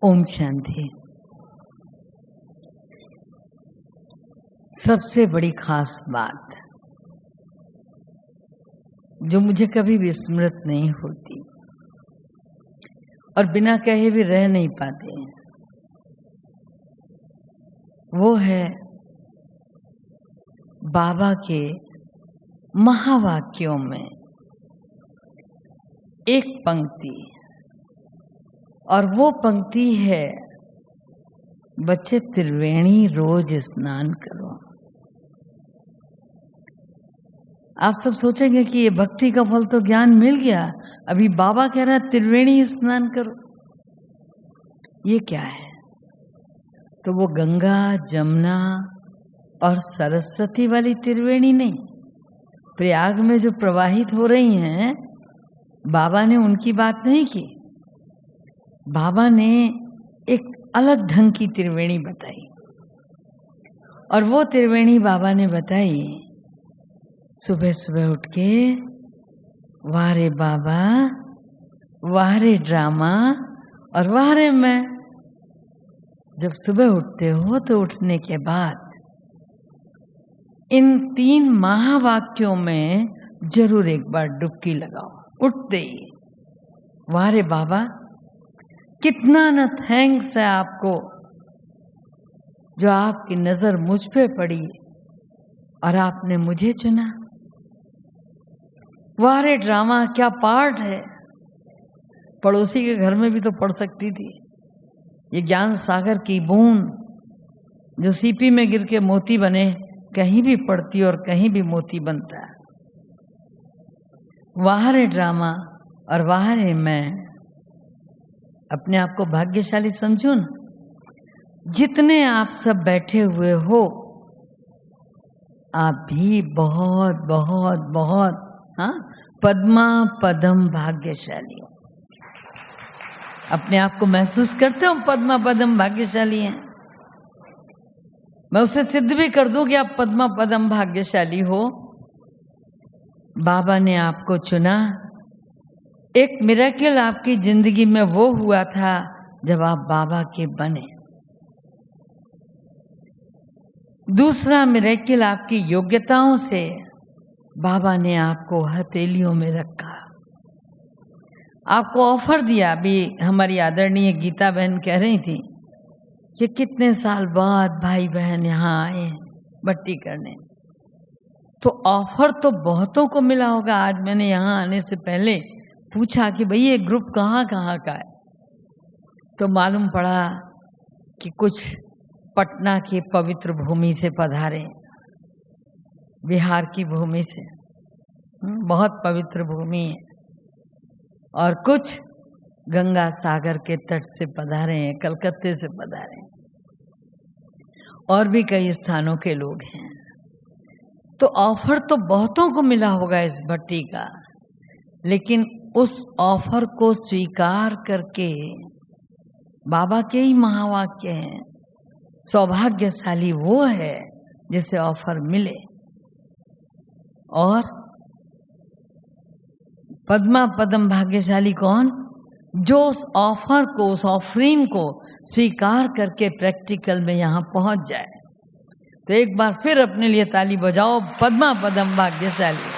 ओम शांति। सबसे बड़ी खास बात जो मुझे कभी विस्मृत नहीं होती और बिना कहे भी रह नहीं पाते वो है बाबा के महावाक्यों में एक पंक्ति, और वो पंक्ति है, बच्चे त्रिवेणी रोज स्नान करो। आप सब सोचेंगे कि ये भक्ति का फल तो ज्ञान मिल गया, अभी बाबा कह रहा है त्रिवेणी स्नान करो, ये क्या है? तो वो गंगा, जमुना और सरस्वती वाली त्रिवेणी नहीं, प्रयाग में जो प्रवाहित हो रही हैं, बाबा ने उनकी बात नहीं की। बाबा ने एक अलग ढंग की त्रिवेणी बताई, और वो त्रिवेणी बाबा ने बताई, सुबह सुबह उठ के वाह रे बाबा, वाह रे ड्रामा और वाह रे मैं। जब सुबह उठते हो तो उठने के बाद इन 3 महावाक्यों में जरूर एक बार डुबकी लगाओ उठते ही। वाह रे बाबा, कितना न थैंक्स है आपको जो आपकी नजर मुझ पे पड़ी और आपने मुझे चुना। वाह रे ड्रामा, क्या पार्ट है, पड़ोसी के घर में भी तो पड़ सकती थी। ये ज्ञान सागर की बूंद जो सीपी में गिर के मोती बने, कहीं भी पड़ती और कहीं भी मोती बनता है। वाह रे ड्रामा और वाह रे मैं। अपने आप को भाग्यशाली समझो ना, जितने आप सब बैठे हुए हो, आप भी बहुत बहुत बहुत पद्मा पदम भाग्यशाली हो। अपने आप को महसूस करते हो पद्मा पदम भाग्यशाली हैं? मैं उसे सिद्ध भी कर दूं कि आप पद्मा पदम भाग्यशाली हो। बाबा ने आपको चुना। एक मिरेकल आपकी जिंदगी में वो हुआ था जब आप बाबा के बने। दूसरा मिरेकल आपकी योग्यताओं से बाबा ने आपको हथेलियों में रखा, आपको ऑफर दिया। अभी हमारी आदरणीय गीता बहन कह रही थी कि कितने साल बाद भाई बहन यहाँ आए भट्टी करने, तो ऑफर तो बहुतों को मिला होगा। आज मैंने यहाँ आने से पहले पूछा कि भाई ये ग्रुप कहाँ कहाँ का है, तो मालूम पड़ा कि कुछ पटना की पवित्र भूमि से पधारे, बिहार की भूमि से, बहुत पवित्र भूमि है, और कुछ गंगा सागर के तट से पधारे हैं, कलकत्ते से पधारे हैं, और भी कई स्थानों के लोग हैं। तो ऑफर तो बहुतों को मिला होगा इस भट्टी का, लेकिन उस ऑफर को स्वीकार करके, बाबा के ही महावाक्य हैं, सौभाग्यशाली वो है जिसे ऑफर मिले। और पद्मा पदम भाग्यशाली कौन? जो उस ऑफर को, उस ऑफरिंग को स्वीकार करके प्रैक्टिकल में यहाँ पहुंच जाए। तो एक बार फिर अपने लिए ताली बजाओ, पद्मा पदम भाग्यशाली।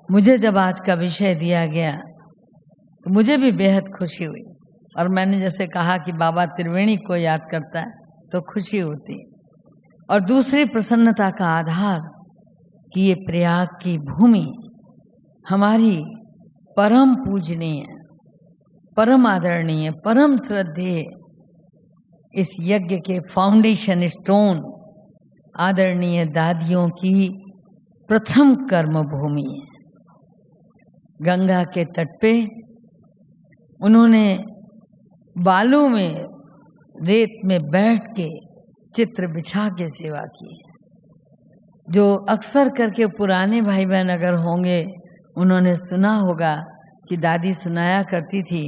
मुझे जब आज का विषय दिया गया तो मुझे भी बेहद खुशी हुई, और मैंने जैसे कहा कि बाबा त्रिवेणी को याद करता है तो खुशी होती है। और दूसरी प्रसन्नता का आधार कि ये प्रयाग की भूमि हमारी परम पूजनीय, परम आदरणीय, परम श्रद्धेय, इस यज्ञ के फाउंडेशन स्टोन आदरणीय दादियों की प्रथम कर्म भूमि है। गंगा के तट पे उन्होंने बालू में, रेत में बैठ के चित्र बिछा के सेवा की। जो अक्सर करके पुराने भाई बहन अगर होंगे, उन्होंने सुना होगा कि दादी सुनाया करती थी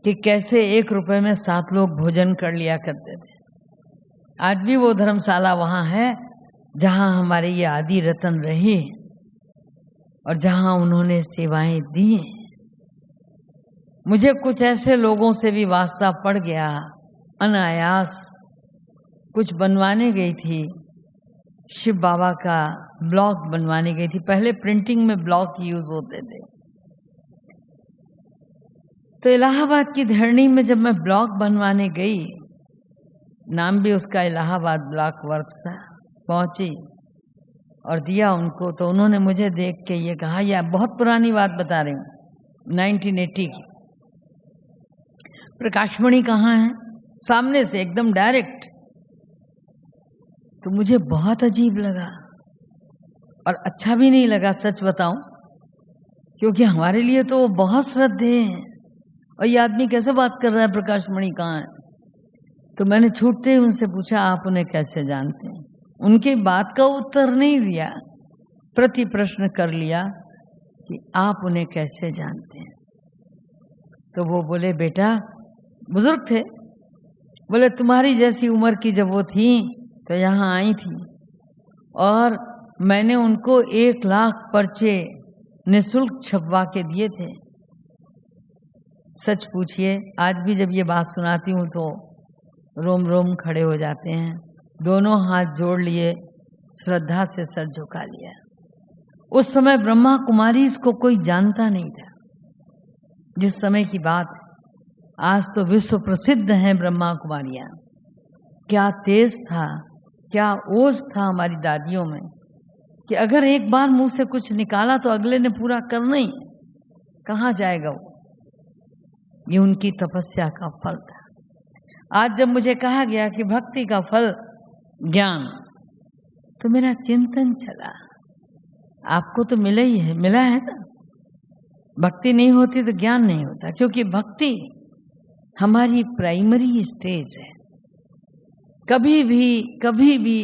कि कैसे 1 रुपए में 7 लोग भोजन कर लिया करते थे। आज भी वो धर्मशाला वहाँ है जहाँ हमारे ये आदि रतन रहे और जहाँ उन्होंने सेवाएं दी। मुझे कुछ ऐसे लोगों से भी वास्ता पड़ गया, अनायास। कुछ बनवाने गई थी, शिव बाबा का ब्लॉग बनवाने गई थी। पहले प्रिंटिंग में ब्लॉग यूज होते थे। तो इलाहाबाद की धरणी में जब मैं ब्लॉग बनवाने गई, नाम भी उसका इलाहाबाद ब्लॉक वर्क्स था, पहुंची और दिया उनको, तो उन्होंने मुझे देख के ये कहा, यह बहुत पुरानी बात बता रही हूँ, 1980 की। प्रकाशमणि कहाँ है? सामने से एकदम डायरेक्ट। तो मुझे बहुत अजीब लगा और अच्छा भी नहीं लगा, सच बताऊं, क्योंकि हमारे लिए तो वो बहुत श्रद्धेय हैं और ये आदमी कैसे बात कर रहा है, प्रकाशमणि कहाँ है? तो मैंने छूटते ही उनसे पूछा, आप उन्हें कैसे जानते हैं? उनकी बात का उत्तर नहीं दिया, प्रति प्रश्न कर लिया कि आप उन्हें कैसे जानते हैं? तो वो बोले, बेटा, बुजुर्ग थे, बोले तुम्हारी जैसी उम्र की जब वो थी तो यहाँ आई थी और मैंने उनको 1 लाख पर्चे निःशुल्क छपवा के दिए थे। सच पूछिए, आज भी जब ये बात सुनाती हूँ तो रोम रोम खड़े हो जाते हैं। दोनों हाथ जोड़ लिए, श्रद्धा से सर झुका लिया। उस समय ब्रह्मा कुमारी इसको कोई जानता नहीं था, जिस समय की बात है। आज तो विश्व प्रसिद्ध हैं ब्रह्मा कुमारियां। क्या तेज था, क्या ओज था हमारी दादियों में कि अगर एक बार मुंह से कुछ निकाला तो अगले ने पूरा करना ही। कहाँ जाएगा वो? ये उनकी तपस्या का फल था। आज जब मुझे कहा गया कि भक्ति का फल ज्ञान, तो मेरा चिंतन चला, आपको तो मिला ही है, मिला है ना। भक्ति नहीं होती तो ज्ञान नहीं होता, क्योंकि भक्ति हमारी प्राइमरी स्टेज है। कभी भी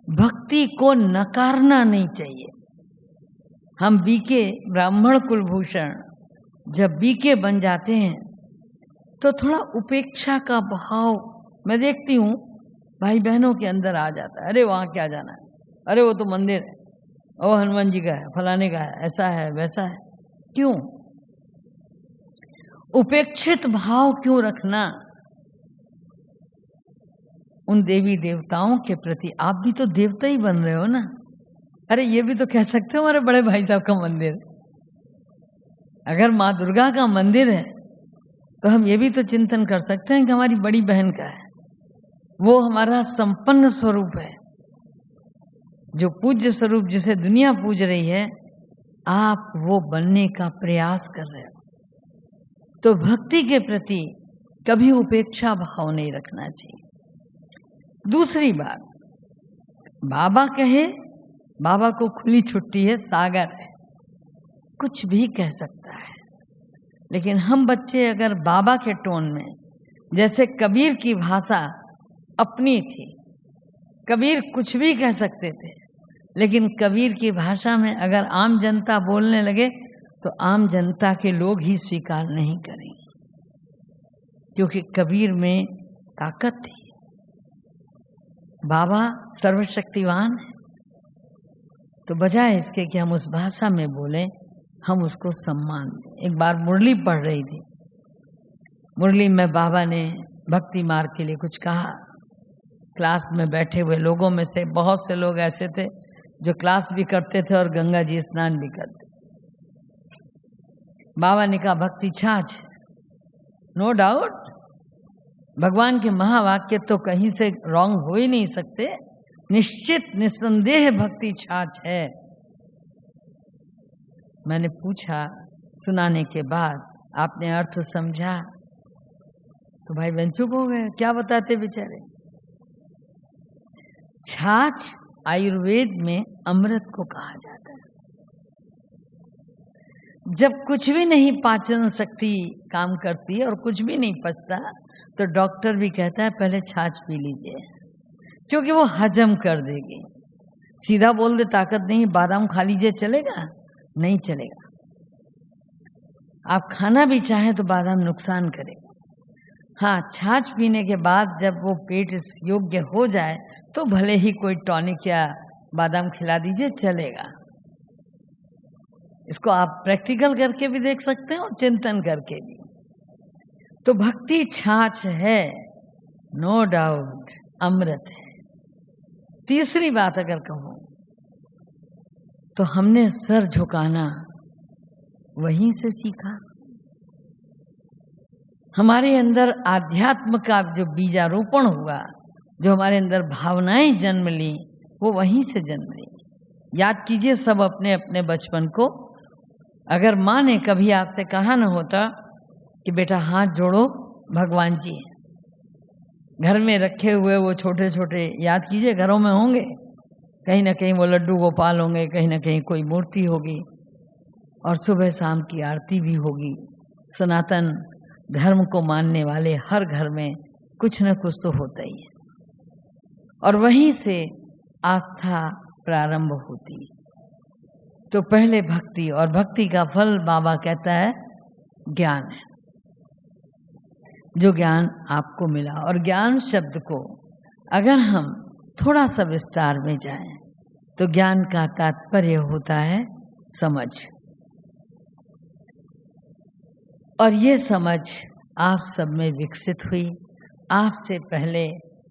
भक्ति को नकारना नहीं चाहिए। हम बीके ब्राह्मण कुलभूषण जब बीके बन जाते हैं तो थोड़ा उपेक्षा का भाव मैं देखती हूँ भाई बहनों के अंदर आ जाता है। अरे वहाँ क्या जाना है, अरे वो तो मंदिर है, वो हनुमान जी का है, फलाने का है, ऐसा है वैसा है। क्यों उपेक्षित भाव क्यों रखना उन देवी देवताओं के प्रति? आप भी तो देवता ही बन रहे हो ना। अरे ये भी तो कह सकते हो हमारे बड़े भाई साहब का मंदिर। अगर माँ दुर्गा का मंदिर है तो हम ये भी तो चिंतन कर सकते हैं कि हमारी बड़ी बहन का है, वो हमारा संपन्न स्वरूप है, जो पूज्य स्वरूप जिसे दुनिया पूज रही है, आप वो बनने का प्रयास कर रहे हो। तो भक्ति के प्रति कभी उपेक्षा भाव नहीं रखना चाहिए। दूसरी बात, बाबा कहे, बाबा को खुली छुट्टी है, सागर है, कुछ भी कह सकता है। लेकिन हम बच्चे अगर बाबा के टोन में, जैसे कबीर की भाषा अपनी थी, कबीर कुछ भी कह सकते थे, लेकिन कबीर की भाषा में अगर आम जनता बोलने लगे तो आम जनता के लोग ही स्वीकार नहीं करेंगे, क्योंकि कबीर में ताकत थी। बाबा सर्वशक्तिवान है, तो बजाय इसके कि हम उस भाषा में बोलें, हम उसको सम्मान दें। एक बार मुरली पढ़ रही थी, मुरली में बाबा ने भक्ति मार्ग के लिए कुछ कहा। क्लास में बैठे हुए लोगों में से बहुत से लोग ऐसे थे जो क्लास भी करते थे और गंगा जी स्नान भी करते। बाबा ने कहा भक्ति छाछ, नो डाउट, भगवान के महावाक्य तो कहीं से रॉन्ग हो ही नहीं सकते, निश्चित निस्संदेह भक्ति छाछ है। मैंने पूछा सुनाने के बाद, आपने अर्थ समझा? तो भाई बहन चुप हो गए, क्या बताते बेचारे। छाछ आयुर्वेद में अमृत को कहा जाता है। जब कुछ भी नहीं पाचन शक्ति काम करती और कुछ भी नहीं पचता, तो डॉक्टर भी कहता है पहले छाछ पी लीजिए, क्योंकि वो हजम कर देगी। सीधा बोल दे ताकत नहीं, बादाम खा लीजिए, चलेगा? नहीं चलेगा। आप खाना भी चाहें तो बादाम नुकसान करेगा। हाँ, छाछ पीने के बाद जब वो पेट योग्य हो जाए तो भले ही कोई टॉनिक या बादाम खिला दीजिए, चलेगा। इसको आप प्रैक्टिकल करके भी देख सकते हैं और चिंतन करके भी। तो भक्ति छाछ है, नो डाउट, अमृत है। तीसरी बात अगर कहूं तो हमने सर झुकाना वहीं से सीखा। हमारे अंदर आध्यात्म का जो बीजारोपण हुआ, जो हमारे अंदर भावनाएं जन्म ली, वो वहीं से जन्म ली। याद कीजिए सब अपने अपने बचपन को। अगर माँ ने कभी आपसे कहा न होता कि बेटा हाथ जोड़ो, भगवान जी घर में रखे हुए वो छोटे छोटे, याद कीजिए घरों में होंगे, कहीं ना कहीं वो लड्डू गोपाल होंगे, कहीं ना कहीं कोई मूर्ति होगी, और सुबह शाम की आरती भी होगी। सनातन धर्म को मानने वाले हर घर में कुछ न कुछ तो होता ही है, और वहीं से आस्था प्रारंभ होती। तो पहले भक्ति, और भक्ति का फल बाबा कहता है ज्ञान है, जो ज्ञान आपको मिला। और ज्ञान शब्द को अगर हम थोड़ा सा विस्तार में जाएं तो ज्ञान का तात्पर्य होता है समझ। और ये समझ आप सब में विकसित हुई, आपसे पहले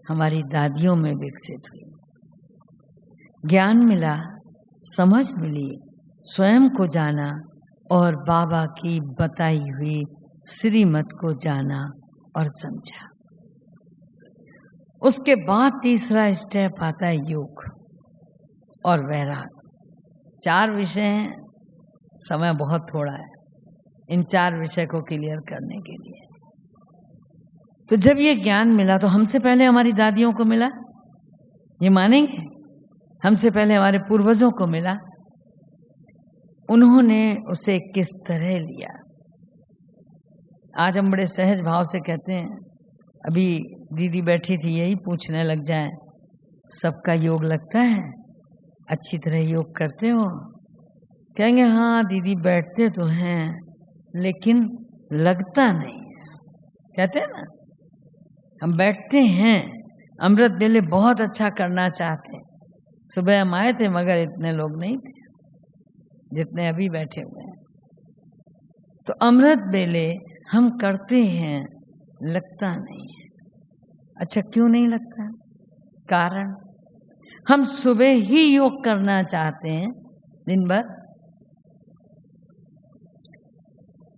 हमारी दादियों में विकसित हुई। ज्ञान मिला, समझ मिली, स्वयं को जाना और बाबा की बताई हुई श्रीमत को जाना और समझा। उसके बाद तीसरा स्टेप आता है योग और वैराग। 4 विषय हैं, समय बहुत थोड़ा है इन 4 विषय को क्लियर करने के लिए। तो जब ये ज्ञान मिला तो हमसे पहले हमारी दादियों को मिला, ये मानेंगे? हमसे पहले हमारे पूर्वजों को मिला। उन्होंने उसे किस तरह लिया। आज हम बड़े सहज भाव से कहते हैं, अभी दीदी बैठी थी यही पूछने लग जाए, सबका योग लगता है, अच्छी तरह योग करते हो? कहेंगे हाँ दीदी बैठते तो हैं लेकिन लगता नहीं है। कहते हैं ना, हम बैठते हैं, अमृत बेले बहुत अच्छा करना चाहते हैं। सुबह हम आए थे मगर इतने लोग नहीं थे जितने अभी बैठे हुए हैं। तो अमृत बेले हम करते हैं, लगता नहीं है। अच्छा क्यों नहीं लगता? कारण हम सुबह ही योग करना चाहते हैं,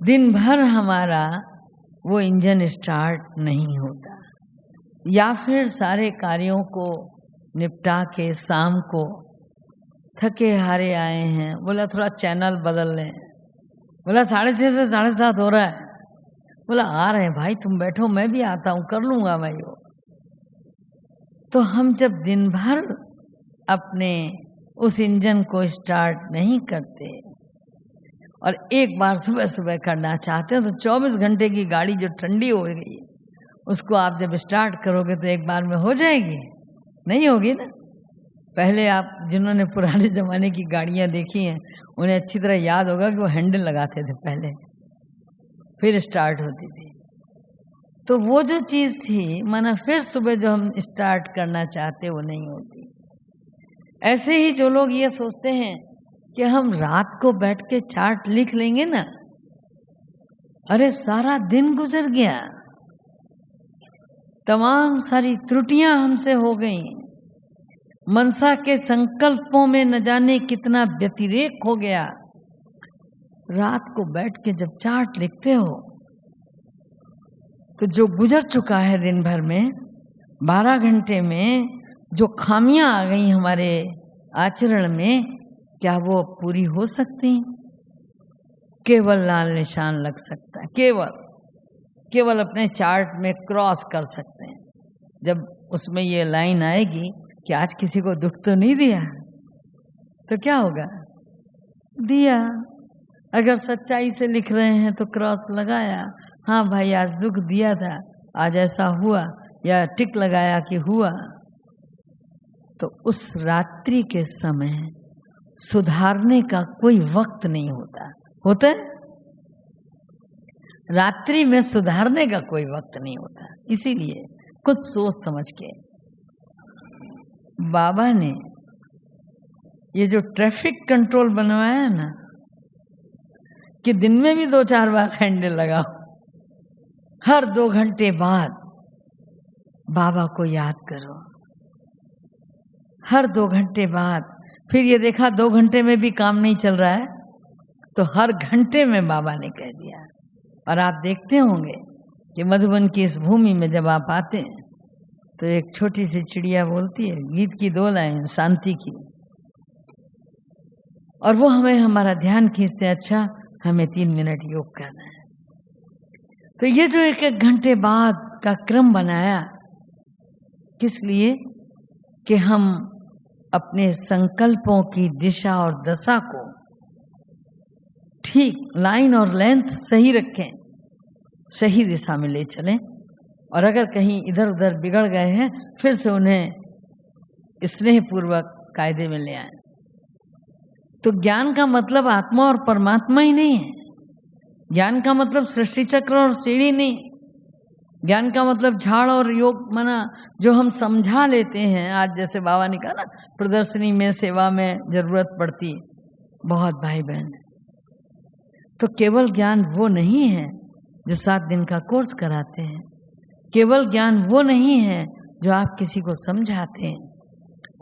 दिन भर हमारा वो इंजन स्टार्ट नहीं होता, या फिर सारे कार्यों को निपटा के शाम को थके हारे आए हैं, बोला थोड़ा चैनल बदल लें, बोला 6:30 से 7:30 हो रहा है, बोला आ रहे हैं भाई तुम बैठो, मैं भी आता हूं, कर लूंगा मैं योग। तो हम जब दिन भर अपने उस इंजन को स्टार्ट नहीं करते और एक बार सुबह सुबह करना चाहते हैं, तो 24 घंटे की गाड़ी जो ठंडी हो गई उसको आप जब स्टार्ट करोगे तो एक बार में हो जाएगी? नहीं होगी ना। पहले आप जिन्होंने पुराने जमाने की गाड़ियां देखी हैं उन्हें अच्छी तरह याद होगा कि वो हैंडल लगाते थे पहले, फिर स्टार्ट होती थी। तो वो जो चीज थी, माना फिर सुबह जो हम स्टार्ट करना चाहते वो नहीं होती। ऐसे ही जो लोग ये सोचते हैं कि हम रात को बैठ के चार्ट लिख लेंगे ना, अरे सारा दिन गुजर गया, तमाम सारी त्रुटियां हमसे हो गई, मनसा के संकल्पों में न जाने कितना व्यतिरेक हो गया। रात को बैठ के जब चार्ट लिखते हो तो जो गुजर चुका है दिन भर में, 12 घंटे में जो खामियां आ गई हमारे आचरण में, क्या वो पूरी हो सकती? केवल लाल निशान लग सकता है, केवल अपने चार्ट में क्रॉस कर सकते हैं। जब उसमें ये लाइन आएगी कि आज किसी को दुख तो नहीं दिया, तो क्या होगा? दिया। अगर सच्चाई से लिख रहे हैं तो क्रॉस लगाया, हाँ भाई आज दुख दिया था, आज ऐसा हुआ, या टिक लगाया कि हुआ। तो उस रात्रि के समय सुधारने का कोई वक्त नहीं होता। होता है? रात्रि में सुधारने का कोई वक्त नहीं होता। इसीलिए कुछ सोच समझ के बाबा ने ये जो ट्रैफिक कंट्रोल बनवाया है ना, कि दिन में भी 2-4 बार हैंडल लगाओ, हर 2 घंटे बाद बाबा को याद करो। हर 2 घंटे बाद फिर ये देखा 2 घंटे में भी काम नहीं चल रहा है तो हर घंटे में बाबा ने कह दिया। और आप देखते होंगे कि मधुबन की इस भूमि में जब आप आते हैं तो एक छोटी सी चिड़िया बोलती है, गीत की 2 लाइन शांति की, और वो हमें हमारा ध्यान खींचते, अच्छा हमें 3 मिनट योग करना है। तो ये जो 1-1 घंटे बाद का क्रम बनाया, किस लिए? कि हम अपने संकल्पों की दिशा और दशा को ठीक लाइन और लेंथ सही रखें, सही दिशा में ले चलें, और अगर कहीं इधर उधर बिगड़ गए हैं फिर से उन्हें स्नेहपूर्वक कायदे में ले आए। तो ज्ञान का मतलब आत्मा और परमात्मा ही नहीं है। ज्ञान का मतलब सृष्टि चक्र और सीढ़ी नहीं। ज्ञान का मतलब झाड़ और योग मना जो हम समझा लेते हैं। आज जैसे बाबा ने कहा ना, प्रदर्शनी में सेवा में जरूरत पड़ती है बहुत भाई बहन। तो केवल ज्ञान वो नहीं है जो 7 दिन का कोर्स कराते हैं। केवल ज्ञान वो नहीं है जो आप किसी को समझाते हैं।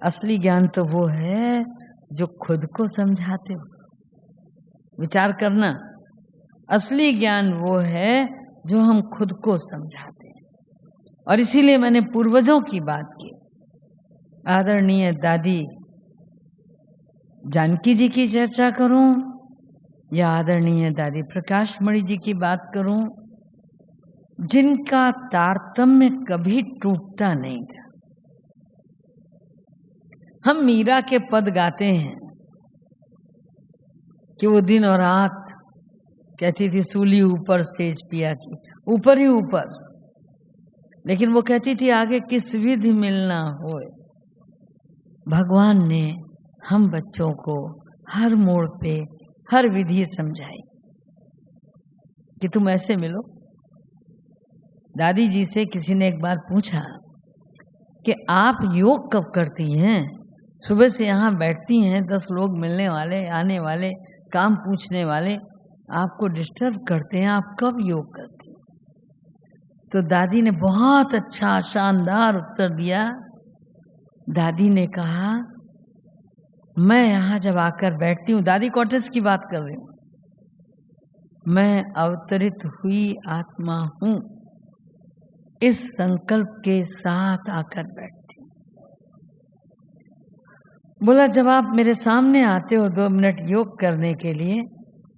असली ज्ञान तो वो है जो खुद को समझाते हो। विचार करना, असली ज्ञान वो है जो हम खुद को समझाते हैं। और इसीलिए मैंने पूर्वजों की बात की। आदरणीय दादी जानकी जी की चर्चा करूं या आदरणीय दादी प्रकाश मणि जी की बात करूं, जिनका तारतम्य कभी टूटता नहीं था। हम मीरा के पद गाते हैं कि वो दिन और रात कहती थी सूली ऊपर सेज पिया की, ऊपर ही ऊपर, लेकिन वो कहती थी आगे किस विधि मिलना होए। भगवान ने हम बच्चों को हर मोड़ पे हर विधि समझाई कि तुम ऐसे मिलो। दादी जी से किसी ने एक बार पूछा कि आप योग कब करती हैं? सुबह से यहाँ बैठती हैं, 10 लोग मिलने वाले, आने वाले, काम पूछने वाले आपको डिस्टर्ब करते हैं, आप कब योग करती हैं? तो दादी ने बहुत अच्छा शानदार उत्तर दिया। दादी ने कहा, मैं यहाँ जब आकर बैठती हूँ, दादी क्वार्टर्स की बात कर रही हूँ, मैं अवतरित हुई आत्मा हूँ, इस संकल्प के साथ आकर बैठती हूँ। बोला जब आप मेरे सामने आते हो 2 मिनट योग करने के लिए,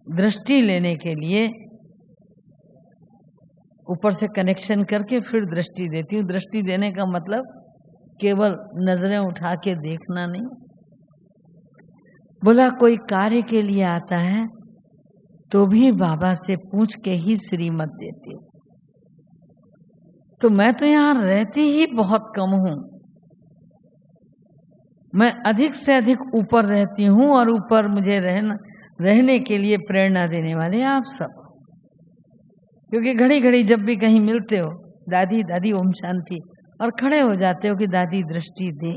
दृष्टि लेने के लिए, ऊपर से कनेक्शन करके फिर दृष्टि देती हूँ। दृष्टि देने का मतलब केवल नजरें उठा के देखना नहीं। बोला कोई कार्य के लिए आता है तो भी बाबा से पूछ के ही श्रीमत देती हूँ। तो मैं तो यहाँ रहती ही बहुत कम हूँ, मैं अधिक से अधिक ऊपर रहती हूँ, और ऊपर मुझे रहने के लिए प्रेरणा देने वाले आप सब। क्योंकि घड़ी घड़ी जब भी कहीं मिलते हो, दादी दादी ओम शांति, और खड़े हो जाते हो कि दादी दृष्टि दे।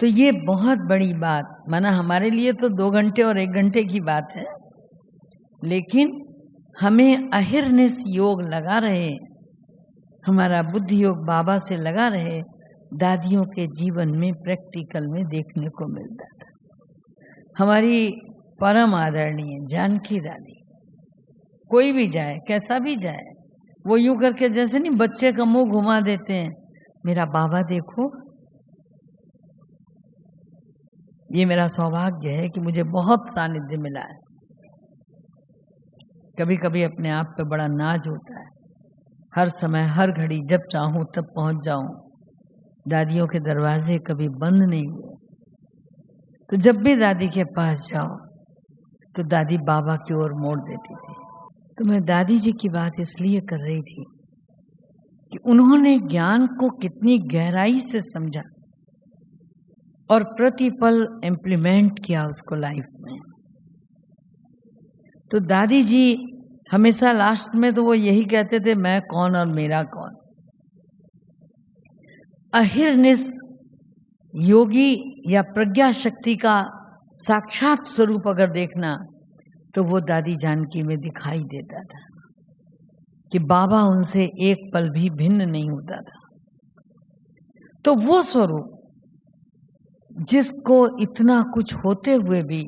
तो ये बहुत बड़ी बात, माना हमारे लिए तो 2 घंटे और 1 घंटे की बात है, लेकिन हमें अहिर्निश योग लगा रहे, हमारा बुद्धि योग बाबा से लगा रहे, दादियों के जीवन में प्रैक्टिकल में देखने को मिलता था। हमारी परम आदरणीय जानकी दादी, कोई भी जाए, कैसा भी जाए, वो यूं करके जैसे नहीं बच्चे का मुंह घुमा देते हैं, मेरा बाबा देखो। ये मेरा सौभाग्य है कि मुझे बहुत सानिध्य मिला है। कभी कभी अपने आप पे बड़ा नाज होता है, हर समय हर घड़ी जब चाहूं तब पहुंच जाऊं। दादियों के दरवाजे कभी बंद नहीं हुए। तो जब भी दादी के पास जाओ तो दादी बाबा की ओर मोड़ देती थी। तो मैं दादी जी की बात इसलिए कर रही थी कि उन्होंने ज्ञान को कितनी गहराई से समझा और प्रतिपल इम्प्लीमेंट किया उसको लाइफ में। तो दादी जी हमेशा लास्ट में तो वो यही कहते थे, मैं कौन और मेरा कौन। अहिर्निश योगी या प्रज्ञा शक्ति का साक्षात स्वरूप अगर देखना तो वो दादी जानकी में दिखाई देता था कि बाबा उनसे एक पल भी भिन्न नहीं होता था। तो वो स्वरूप जिसको इतना कुछ होते हुए भी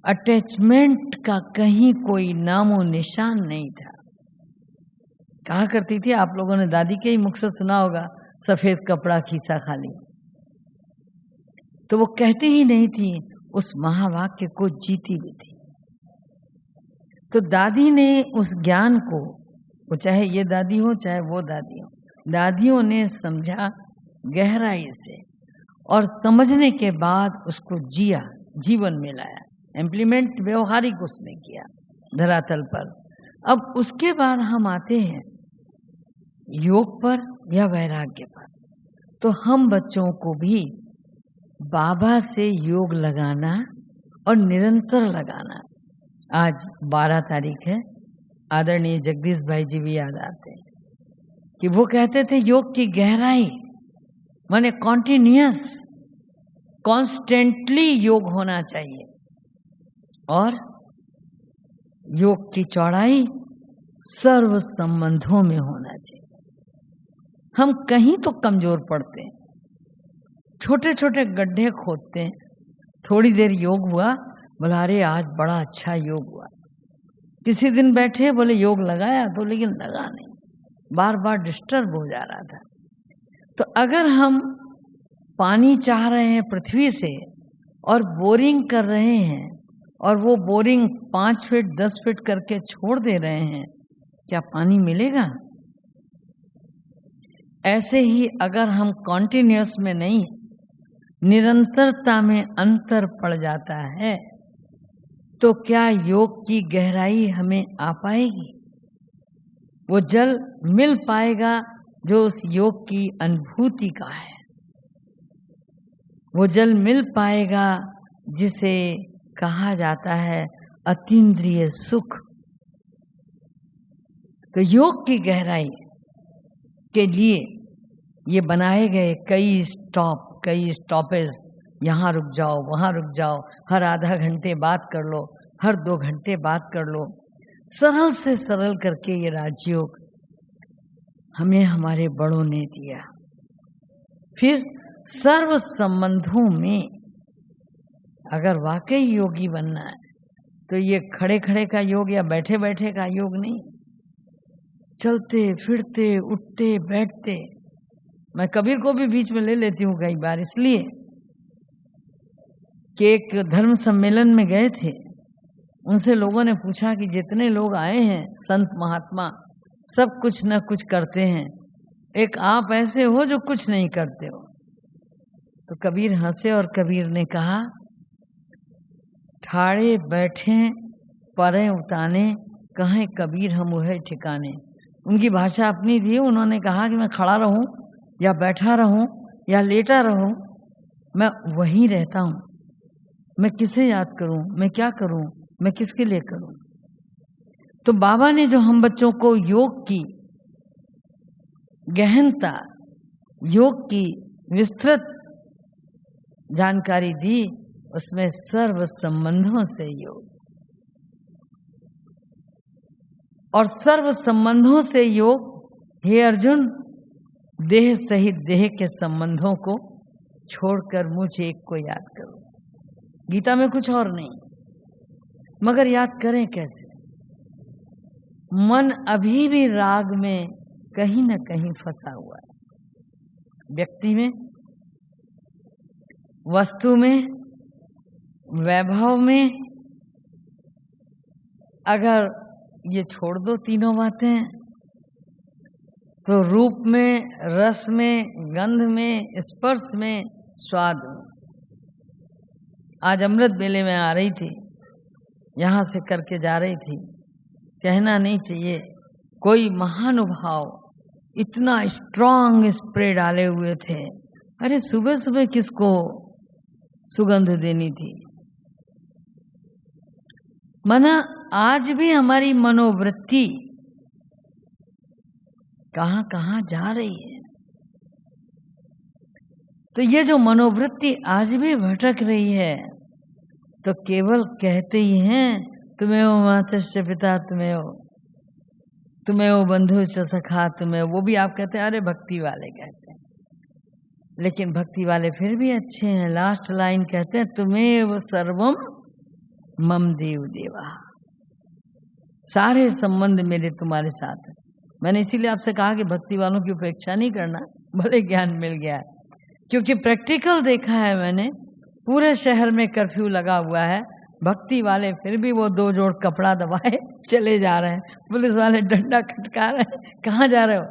अटैचमेंट का कहीं कोई नामो निशान नहीं था। कहा करती थी, आप लोगों ने दादी के ही मुख से सुना होगा, सफेद कपड़ा खीसा खाली। तो वो कहती ही नहीं थी, उस महावाक्य को जीती भी थी। तो दादी ने उस ज्ञान को, वो चाहे ये दादी हो चाहे वो दादी हो, दादियों ने समझा गहराई से और समझने के बाद उसको जिया, जीवन में लाया, इम्प्लीमेंट व्यवहारिक उसमें किया धरातल पर। अब उसके बाद हम आते हैं योग पर या वैराग्य पर। तो हम बच्चों को भी बाबा से योग लगाना और निरंतर लगाना। आज 12 तारीख है, आदरणीय जगदीश भाई जी भी याद आते हैं कि वो कहते थे योग की गहराई माने कॉन्टिन्यूअस, कॉन्स्टेंटली योग होना चाहिए, और योग की चौड़ाई सर्व संबंधों में होना चाहिए। हम कहीं तो कमजोर पड़ते हैं, छोटे छोटे गड्ढे खोदते हैं। थोड़ी देर योग हुआ, बोला अरे आज बड़ा अच्छा योग हुआ। किसी दिन बैठे बोले योग लगाया तो, लेकिन लगा नहीं, बार बार डिस्टर्ब हो जा रहा था। तो अगर हम पानी चाह रहे हैं पृथ्वी से और बोरिंग कर रहे हैं और वो बोरिंग 5 फीट 10 फीट करके छोड़ दे रहे हैं, क्या पानी मिलेगा? ऐसे ही अगर हम कॉन्टिन्यूअस में नहीं, निरंतरता में अंतर पड़ जाता है, तो क्या योग की गहराई हमें आ पाएगी? वो जल मिल पाएगा जो उस योग की अनुभूति का है, वो जल मिल पाएगा जिसे कहा जाता है अतीन्द्रिय सुख। तो योग की गहराई के लिए ये बनाए गए कई स्टॉपेज, यहाँ रुक जाओ वहाँ रुक जाओ, हर आधा घंटे बात कर लो, हर 2 घंटे बात कर लो, सरल से सरल करके ये राजयोग हमें हमारे बड़ों ने दिया। फिर सर्व संबंधों में अगर वाकई योगी बनना है तो ये खड़े खड़े का योग या बैठे बैठे का योग नहीं, चलते फिरते उठते बैठते। मैं कबीर को भी बीच में ले लेती हूँ कई बार, इसलिए कि एक धर्म सम्मेलन में गए थे, उनसे लोगों ने पूछा कि जितने लोग आए हैं संत महात्मा सब कुछ न कुछ करते हैं, एक आप ऐसे हो जो कुछ नहीं करते हो। तो कबीर हंसे और कबीर ने कहा, ठाड़े बैठे परे उताने, कहें कबीर हम वह ठिकाने। उनकी भाषा अपनी थी। उन्होंने कहा कि मैं खड़ा रहूं या बैठा रहूं या लेटा रहूं, मैं वहीं रहता हूं। मैं किसे याद करूं, मैं क्या करूं, मैं किसके लिए करूं। तो बाबा ने जो हम बच्चों को योग की गहनता, योग की विस्तृत जानकारी दी, उसमें सर्व संबंधों से योग, और सर्व संबंधों से योग, हे अर्जुन, देह सहित देह के संबंधों को छोड़कर मुझे एक को याद करो। गीता में कुछ और नहीं, मगर याद करें कैसे? मन अभी भी राग में कहीं न कहीं फंसा हुआ है, व्यक्ति में, वस्तु में, वैभव में। अगर ये छोड़ दो तीनों बातें, तो रूप में, रस में, गंध में, स्पर्श में, स्वाद में। आज अमृत बेले में आ रही थी, यहाँ से करके जा रही थी, कहना नहीं चाहिए, कोई महानुभाव इतना स्ट्रांग स्प्रे डाले हुए थे। अरे सुबह सुबह किसको सुगंध देनी थी? मना आज भी हमारी मनोवृत्ति कहां कहां जा रही है। तो ये जो मनोवृत्ति आज भी भटक रही है, तो केवल कहते ही हैं तुम्हें हो मातृश्च पिता, तुम्हें हो बंधु च सखा, तुम्हें, वो भी आप कहते हैं, अरे भक्ति वाले कहते हैं, लेकिन भक्ति वाले फिर भी अच्छे हैं। लास्ट लाइन कहते हैं, तुम्हें वो सर्वम मम देव देवा, सारे संबंध मेरे तुम्हारे साथ है। मैंने इसीलिए आपसे कहा कि भक्ति वालों की उपेक्षा नहीं करना, भले ज्ञान मिल गया है, क्योंकि प्रैक्टिकल देखा है मैंने, पूरे शहर में कर्फ्यू लगा हुआ है, भक्ति वाले फिर भी वो 2 जोड़ कपड़ा दबाए चले जा रहे हैं, पुलिस वाले डंडा खटका रहे हैं, कहाँ जा रहे हो,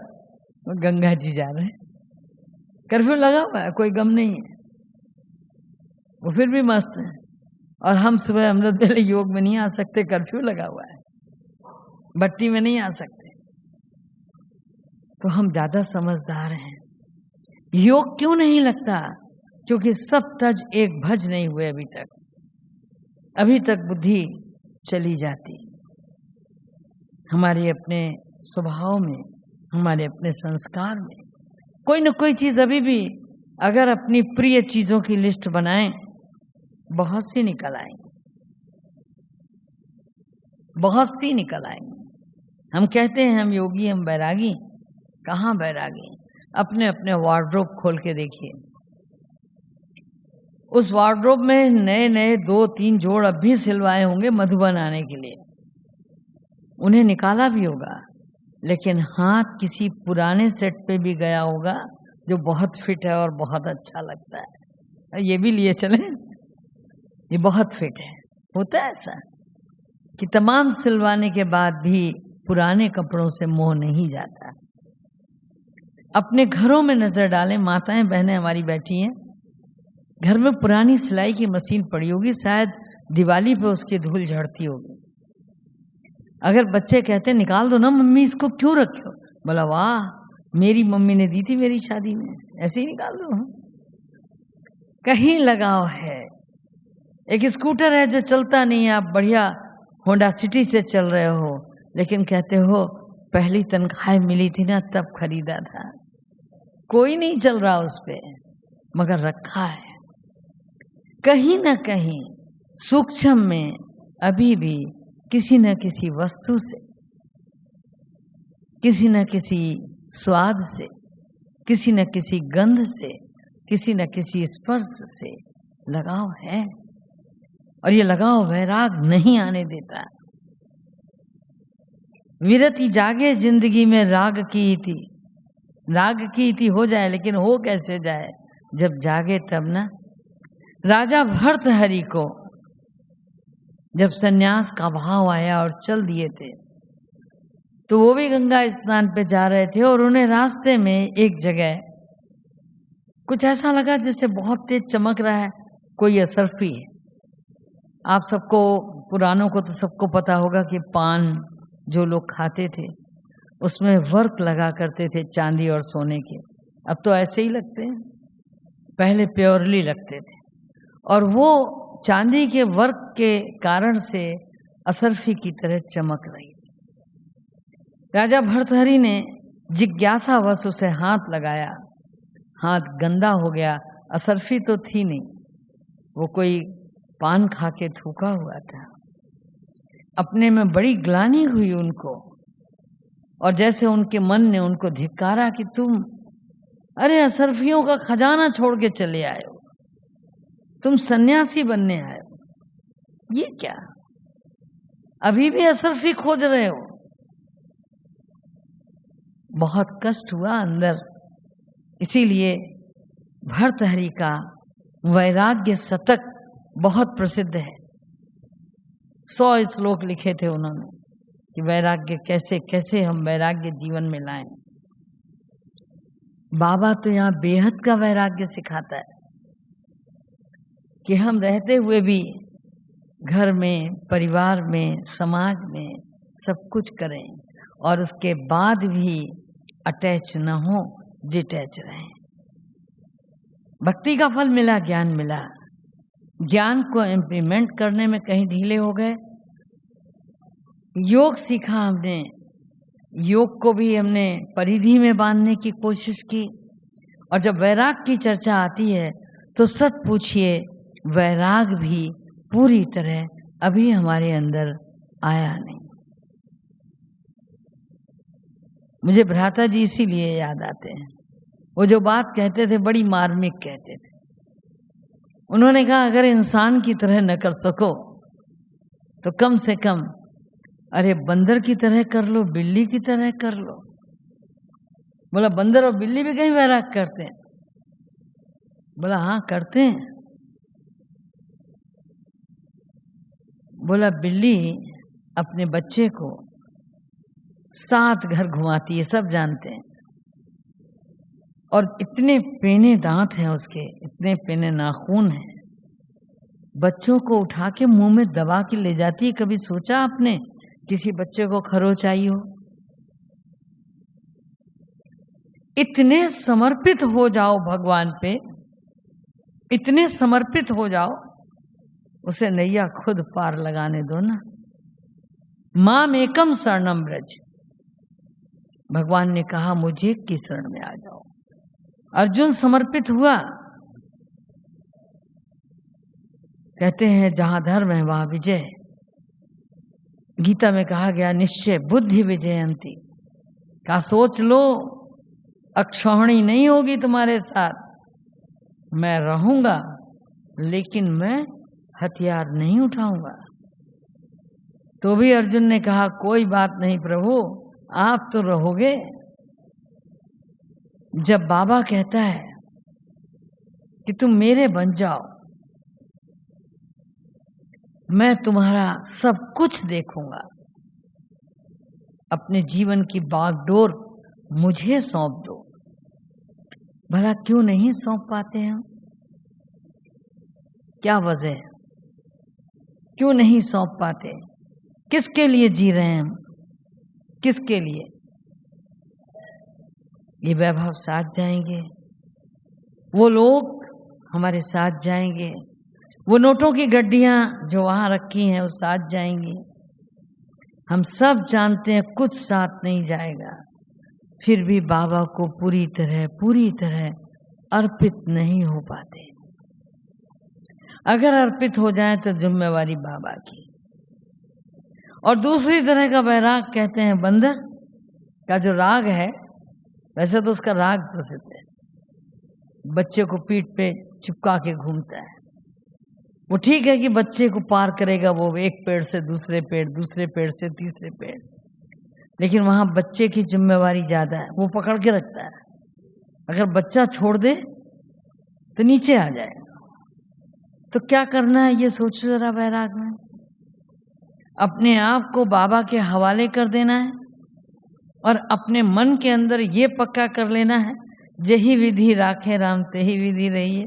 वो गंगा जी जा रहे हैं, कर्फ्यू लगा हुआ है, कोई गम नहीं है, वो फिर भी मस्त है। और हम सुबह अमृत वेले योग में नहीं आ सकते, कर्फ्यू लगा हुआ है, भट्टी में नहीं आ सकते, तो हम ज्यादा समझदार हैं। योग क्यों नहीं लगता? क्योंकि सब तज एक भज नहीं हुए अभी तक बुद्धि चली जाती, हमारे अपने स्वभाव में, हमारे अपने संस्कार में कोई न कोई चीज अभी भी, अगर अपनी प्रिय चीजों की लिस्ट बनाएं, बहुत सी निकल आएंगी, बहुत सी निकल आएंगी। हम कहते हैं हम योगी, हम बैरागी, कहाँ बैरागी? अपने अपने वार्डरोब खोल के देखिए, उस वार्डरोब में नए नए 2-3 जोड़ अब भी सिलवाए होंगे मधुबन आने के लिए, उन्हें निकाला भी होगा, लेकिन हाथ किसी पुराने सेट पे भी गया होगा जो बहुत फिट है और बहुत अच्छा लगता है, ये भी लिए चले, ये बहुत फिट है। होता है ऐसा कि तमाम सिलवाने के बाद भी पुराने कपड़ों से मोह नहीं जाता। अपने घरों में नजर डालें, माताएं बहनें हमारी बैठी हैं, घर में पुरानी सिलाई की मशीन पड़ी होगी, शायद दिवाली पे उसकी धूल झड़ती होगी। अगर बच्चे कहते निकाल दो ना मम्मी, इसको क्यों रखे हो, बोला वाह मेरी मम्मी ने दी थी मेरी शादी में, ऐसे ही निकाल दो। कहीं लगाव है। एक स्कूटर है जो चलता नहीं है, आप बढ़िया होंडा सिटी से चल रहे हो, लेकिन कहते हो पहली तनख्वाह मिली थी ना तब खरीदा था, कोई नहीं चल रहा उस पे, मगर रखा है। कहीं ना कहीं सूक्ष्म में अभी भी किसी न किसी वस्तु से, किसी न किसी स्वाद से, किसी न किसी गंध से, किसी न किसी स्पर्श से लगाव है, और ये लगाव वैराग नहीं आने देता। विरति जागे जिंदगी में राग की इति, राग की इति हो जाए, लेकिन हो कैसे जाए, जब जागे तब ना। राजा भर्तहरि को जब सन्यास का भाव आया और चल दिए थे, तो वो भी गंगा स्नान पे जा रहे थे, और उन्हें रास्ते में एक जगह कुछ ऐसा लगा जैसे बहुत तेज चमक रहा है, कोई असरफी है। आप सबको, पुरानों को तो सबको पता होगा कि पान जो लोग खाते थे उसमें वर्क लगा करते थे, चांदी और सोने के। अब तो ऐसे ही लगते हैं, पहले प्योरली लगते थे, और वो चांदी के वर्क के कारण से असरफी की तरह चमक रही थी। राजा भर्तहरि ने जिज्ञासावश उसे हाथ लगाया, हाथ गंदा हो गया, असरफी तो थी नहीं, वो कोई पान खा के थूका हुआ था। अपने में बड़ी ग्लानि हुई उनको, और जैसे उनके मन ने उनको धिक्कारा कि तुम, अरे असरफियों का खजाना छोड़ के चले आए हो, तुम सन्यासी बनने आए हो, ये क्या, अभी भी असरफी खोज रहे हो। बहुत कष्ट हुआ अंदर। इसीलिए भर्तहरि का वैराग्य शतक बहुत प्रसिद्ध है। 100 श्लोक लिखे थे उन्होंने कि वैराग्य कैसे कैसे हम वैराग्य जीवन में लाएं। बाबा तो यहाँ बेहद का वैराग्य सिखाता है कि हम रहते हुए भी घर में, परिवार में, समाज में सब कुछ करें, और उसके बाद भी अटैच न हो, डिटैच रहें। भक्ति का फल मिला, ज्ञान मिला, ज्ञान को इम्प्लीमेंट करने में कहीं ढीले हो गए। योग सीखा हमने, योग को भी हमने परिधि में बांधने की कोशिश की, और जब वैराग की चर्चा आती है तो सच पूछिए, वैराग भी पूरी तरह अभी हमारे अंदर आया नहीं। मुझे भ्राता जी इसीलिए याद आते हैं। वो जो बात कहते थे बड़ी मार्मिक कहते थे। उन्होंने कहा अगर इंसान की तरह न कर सको तो कम से कम अरे बंदर की तरह कर लो, बिल्ली की तरह कर लो। बोला बंदर और बिल्ली भी कहीं वैराग करते हैं? बोला हाँ करते हैं। बोला बिल्ली अपने बच्चे को 7 घर घुमाती है, सब जानते हैं। और इतने पेने दांत हैं उसके, इतने पेने नाखून हैं, बच्चों को उठा के मुंह में दबा के ले जाती है। कभी सोचा आपने किसी बच्चे को खरोच आई हो? इतने समर्पित हो जाओ भगवान पे, इतने समर्पित हो जाओ, उसे नैया खुद पार लगाने दो ना। माम एकम शरणम ब्रज। भगवान ने कहा मुझे की शरण में आ जाओ। अर्जुन समर्पित हुआ। कहते हैं जहां धर्म है वहां विजय। गीता में कहा गया निश्चय बुद्धि विजयंती। का सोच लो अक्षौहिणी नहीं होगी तुम्हारे साथ। मैं रहूंगा लेकिन मैं हथियार नहीं उठाऊंगा। तो भी अर्जुन ने कहा कोई बात नहीं प्रभु, आप तो रहोगे। जब बाबा कहता है कि तुम मेरे बन जाओ, मैं तुम्हारा सब कुछ देखूंगा, अपने जीवन की बागडोर मुझे सौंप दो। भला क्यों नहीं सौंप पाते हम? क्या वजह है? क्यों नहीं सौंप पाते? किसके लिए जी रहे हैं हम? किसके लिए? ये वैभव साथ जाएंगे, वो लोग हमारे साथ जाएंगे, वो नोटों की गड्डियां जो वहां रखी हैं वो साथ जाएंगी। हम सब जानते हैं कुछ साथ नहीं जाएगा, फिर भी बाबा को पूरी तरह अर्पित नहीं हो पाते। अगर अर्पित हो जाए तो जिम्मेवारी बाबा की। और दूसरी तरह का वैराग कहते हैं बंदर का जो राग है, वैसे तो उसका राग प्रसिद्ध है। बच्चे को पीठ पे चिपका के घूमता है। वो ठीक है कि बच्चे को पार करेगा, वो एक पेड़ से दूसरे पेड़, दूसरे पेड़ से तीसरे पेड़, लेकिन वहां बच्चे की जिम्मेवारी ज्यादा है। वो पकड़ के रखता है। अगर बच्चा छोड़ दे तो नीचे आ जाएगा। तो क्या करना है ये सोचो जरा वैराग में। अपने आप को बाबा के हवाले कर देना है और अपने मन के अंदर ये पक्का कर लेना है जही विधि राखे राम तेही विधि रहिए।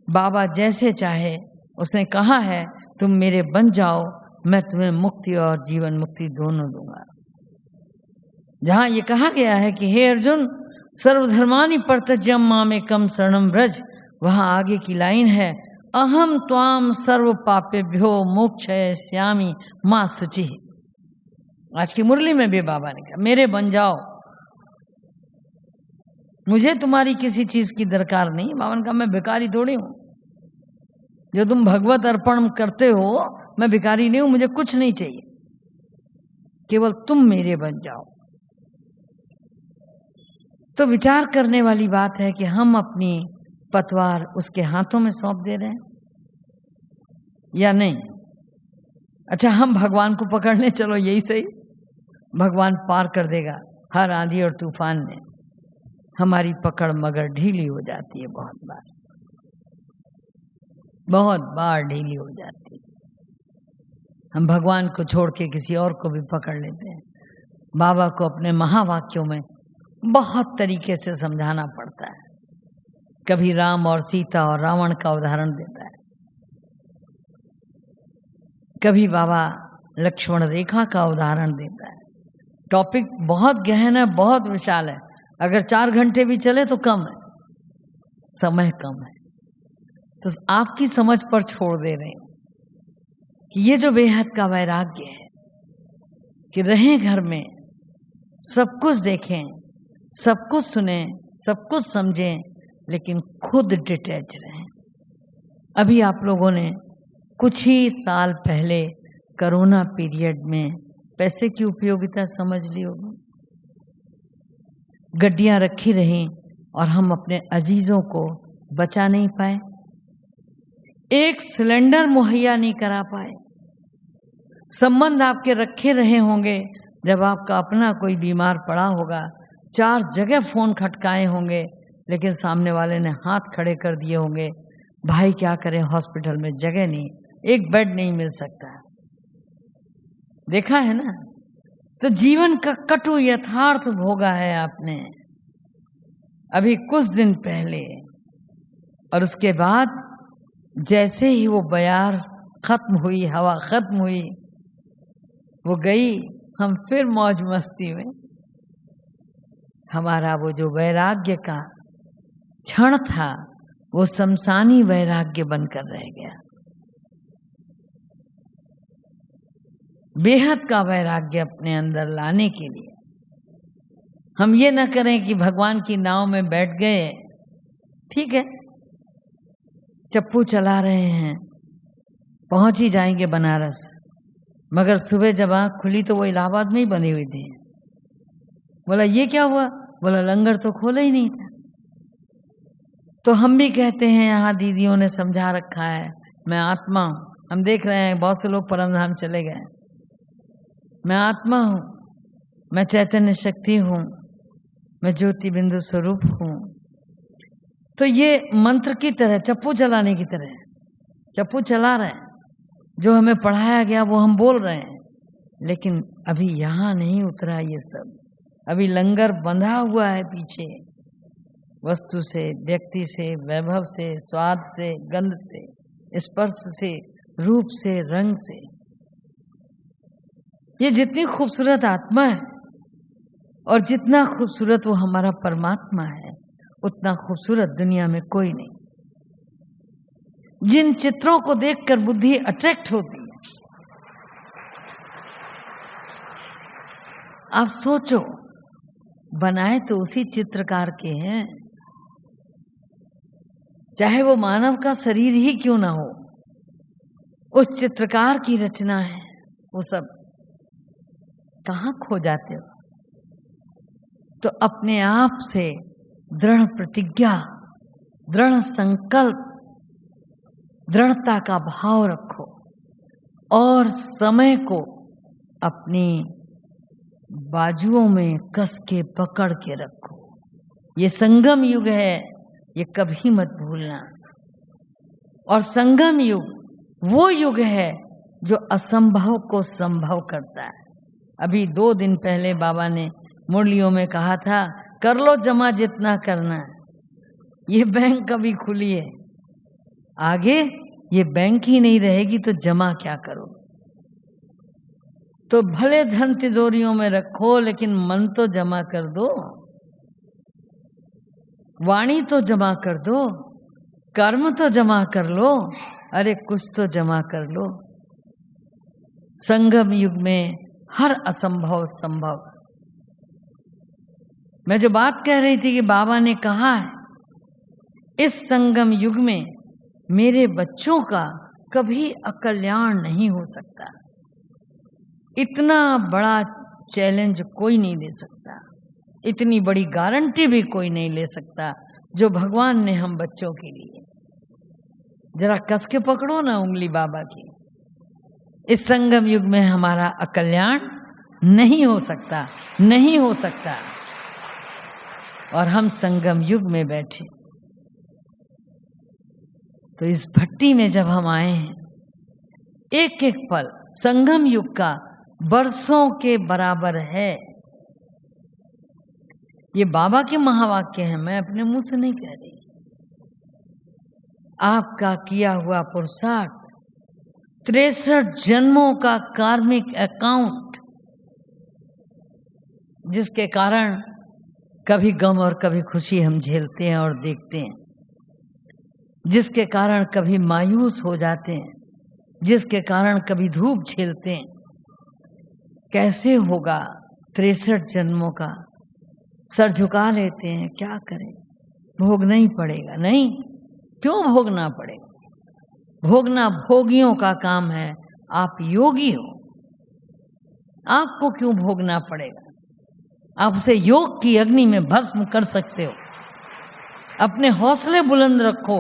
बाबा जैसे चाहे, उसने कहा है तुम मेरे बन जाओ, मैं तुम्हें मुक्ति और जीवन मुक्ति दोनों दूंगा। जहां ये कहा गया है कि हे अर्जुन सर्वधर्मानि परित्यज्य मामेकं शरणं व्रज, वहां आगे की लाइन है अहम त्वाम सर्व पापेभ्यो मोक्षयिष्यामि मां शुचि। आज की मुरली में भी बाबा ने कहा मेरे बन जाओ, मुझे तुम्हारी किसी चीज की दरकार नहीं। बाबा ने कहा मैं भिखारी थोड़ी हूं, जो तुम भगवत अर्पण करते हो मैं भिखारी नहीं हूं, मुझे कुछ नहीं चाहिए, केवल तुम मेरे बन जाओ। तो विचार करने वाली बात है कि हम अपनी पतवार उसके हाथों में सौंप दे रहे हैं या नहीं। अच्छा हम भगवान को पकड़ने चलो, यही सही, भगवान पार कर देगा हर आंधी और तूफान में। हमारी पकड़ मगर ढीली हो जाती है, बहुत बार ढीली हो जाती है। हम भगवान को छोड़ के किसी और को भी पकड़ लेते हैं। बाबा को अपने महावाक्यों में बहुत तरीके से समझाना पड़ता है। कभी राम और सीता और रावण का उदाहरण देता है, कभी बाबा लक्ष्मण रेखा का उदाहरण देता है। टॉपिक बहुत गहन है, बहुत विशाल है। अगर 4 घंटे भी चले तो कम है, समय कम है, तो आपकी समझ पर छोड़ दे रहे हैं कि ये जो बेहद का वैराग्य है कि रहें घर में, सब कुछ देखें, सब कुछ सुने, सब कुछ समझें, लेकिन खुद डिटैच रहें। अभी आप लोगों ने कुछ ही साल पहले कोरोना पीरियड में पैसे की उपयोगिता समझ ली होगी। गड्डियां रखी रहीं और हम अपने अजीजों को बचा नहीं पाए, एक सिलेंडर मुहैया नहीं करा पाए। संबंध आपके रखे रहे होंगे, जब आपका अपना कोई बीमार पड़ा होगा 4 जगह फोन खटकाए होंगे, लेकिन सामने वाले ने हाथ खड़े कर दिए होंगे, भाई क्या करें हॉस्पिटल में जगह नहीं, एक बेड नहीं मिल सकता। देखा है ना। तो जीवन का कटु यथार्थ भोगा है आपने अभी कुछ दिन पहले, और उसके बाद जैसे ही वो बयार खत्म हुई, हवा खत्म हुई, वो गई, हम फिर मौज मस्ती में। हमारा वो जो वैराग्य का क्षण था वो शमशानी वैराग्य बनकर रह गया। बेहद का वैराग्य अपने अंदर लाने के लिए हम ये न करें कि भगवान की नाव में बैठ गए, ठीक है, चप्पू चला रहे हैं, पहुंच ही जाएंगे बनारस, मगर सुबह जब आँख खुली तो वो इलाहाबाद में ही बनी हुई थी। बोला ये क्या हुआ? बोला लंगर तो खोला ही नहीं था। तो हम भी कहते हैं, यहाँ दीदियों ने समझा रखा है, मैं आत्मा हूँ। हम देख रहे हैं बहुत से लोग परमधाम चले गए। मैं आत्मा हूँ, मैं चैतन्य शक्ति हूँ, मैं ज्योति बिंदु स्वरूप हूँ। तो ये मंत्र की तरह, चप्पू चलाने की तरह चप्पू चला रहे हैं। जो हमें पढ़ाया गया वो हम बोल रहे हैं, लेकिन अभी यहाँ नहीं उतरा ये सब। अभी लंगर बंधा हुआ है पीछे, वस्तु से, व्यक्ति से, वैभव से, स्वाद से, गंध से, स्पर्श से, रूप से, रंग से। ये जितनी खूबसूरत आत्मा है और जितना खूबसूरत वो हमारा परमात्मा है, उतना खूबसूरत दुनिया में कोई नहीं। जिन चित्रों को देखकर बुद्धि अट्रैक्ट होती है, आप सोचो, बनाए तो उसी चित्रकार के हैं, चाहे वो मानव का शरीर ही क्यों ना हो, उस चित्रकार की रचना है। वो सब कहाँ खो जाते हो? तो अपने आप से दृढ़ प्रतिज्ञा, दृढ़ संकल्प, दृढ़ता का भाव रखो और समय को अपनी बाजुओं में कस के पकड़ के रखो। ये संगम युग है, ये कभी मत भूलना। और संगम युग वो युग है जो असंभव को संभव करता है। अभी 2 दिन पहले बाबा ने मुरलियों में कहा था, कर लो जमा जितना करना है। ये बैंक अभी खुली है, आगे ये बैंक ही नहीं रहेगी तो जमा क्या करो? तो भले धन तिजोरियों में रखो, लेकिन मन तो जमा कर दो, वाणी तो जमा कर दो, कर्म तो जमा कर लो, अरे कुछ तो जमा कर लो। संगम युग में हर असंभव संभव। मैं जो बात कह रही थी कि बाबा ने कहा है, इस संगम युग में मेरे बच्चों का कभी अकल्याण नहीं हो सकता। इतना बड़ा चैलेंज कोई नहीं दे सकता, इतनी बड़ी गारंटी भी कोई नहीं ले सकता जो भगवान ने हम बच्चों के लिए। जरा कस के पकड़ो ना उंगली बाबा की। इस संगम युग में हमारा अकल्याण नहीं हो सकता, नहीं हो सकता। और हम संगम युग में बैठे। तो इस भट्टी में जब हम आए हैं, एक एक पल संगम युग का बरसों के बराबर है। ये बाबा के महावाक्य हैं, मैं अपने मुंह से नहीं कह रही। आपका किया हुआ पुरुषार्थ, 63 जन्मों का कार्मिक अकाउंट, जिसके कारण कभी गम और कभी खुशी हम झेलते हैं और देखते हैं, जिसके कारण कभी मायूस हो जाते हैं, जिसके कारण कभी धूप झेलते हैं। कैसे होगा 63 जन्मों का? सर झुका लेते हैं, क्या करें, भोगना ही पड़ेगा। नहीं, क्यों भोगना पड़ेगा? भोगना भोगियों का काम है, आप योगी हो, आपको क्यों भोगना पड़ेगा? आप उसे योग की अग्नि में भस्म कर सकते हो। अपने हौसले बुलंद रखो।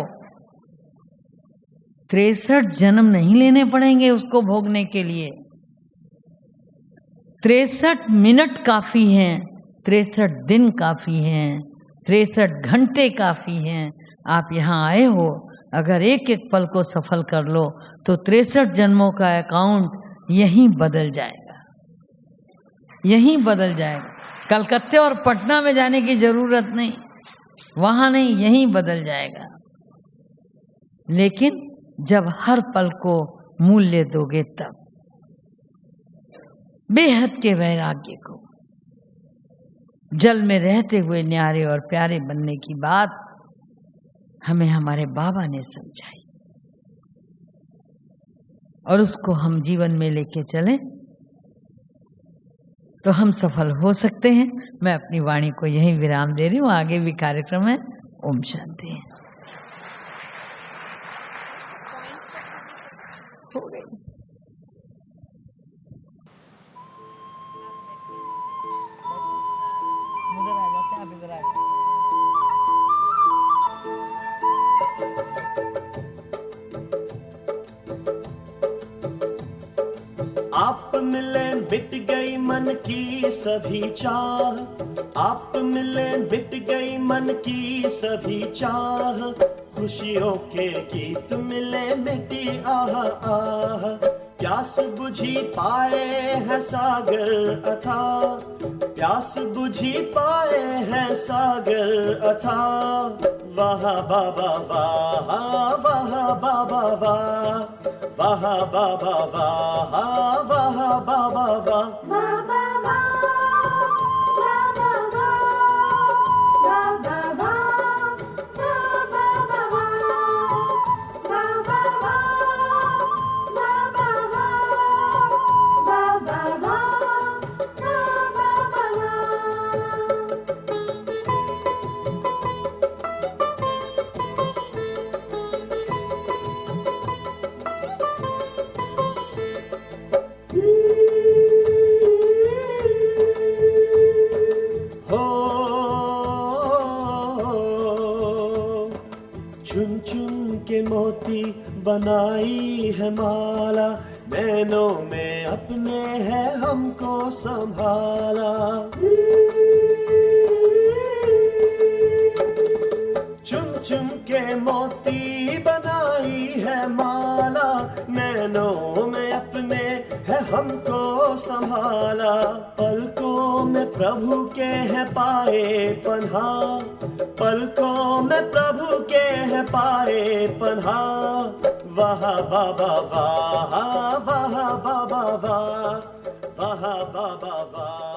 63 जन्म नहीं लेने पड़ेंगे उसको भोगने के लिए। 63 मिनट काफी हैं, 63 दिन काफी हैं, 63 घंटे काफी हैं। आप यहाँ आए हो, अगर एक एक पल को सफल कर लो तो 63 जन्मों का अकाउंट यहीं बदल जाएगा, यहीं बदल जाएगा। कलकत्ते और पटना में जाने की जरूरत नहीं, वहां नहीं, यहीं बदल जाएगा। लेकिन जब हर पल को मूल्य दोगे तब। बेहद के वैराग्य को, जल में रहते हुए न्यारे और प्यारे बनने की बात हमें हमारे बाबा ने समझाई और उसको हम जीवन में लेके चलें तो हम सफल हो सकते हैं। मैं अपनी वाणी को यहीं विराम दे रही हूँ, आगे भी कार्यक्रम है। ओम शांति। हो गई। उधर आ जाते हैं, आप इधर आ जाते। आप मिले मिट गई मन की सभी चाह, आप मिले मिट गई मन की सभी चाह, खुशियों के गीत मिले मिटी आह आह, प्यास बुझी पाए हैं सागर अथाह, प्यास बुझी पाए हैं सागर अथाह। वाह बाबा वाह, वाह बाबा वाह, वाह बाबा वाह, वाह बाबा वाह। चुन चुन के मोती बनाई है माला, नैनों में अपने है हमको संभाला। चुन चुन के मोती बनाई है माला, नैनों में अपने है हमको संभाला। पलकों में प्रभु के है पाए पन्हा, पलकों में प्रभु के है पाए पन्हा। वाह बाबा वाह, वाह बाबा वाह, वाह बाबा वाह।